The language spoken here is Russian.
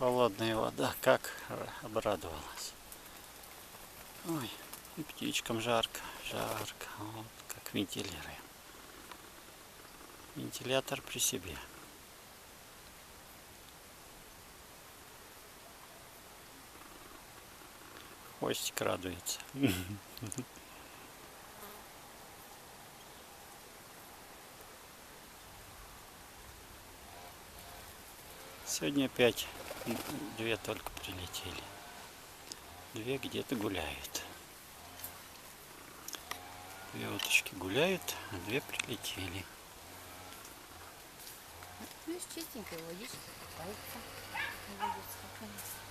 Холодная вода, как обрадовалась. Ой, и птичкам жарко, жарко. Вот как вентилируем. Вентилятор при себе. Хвостик радуется. Сегодня опять две только прилетели. Две где-то гуляют. Две уточки гуляют, а две прилетели. Видишь, чистенькая водичка, купается. Не будет спокойно.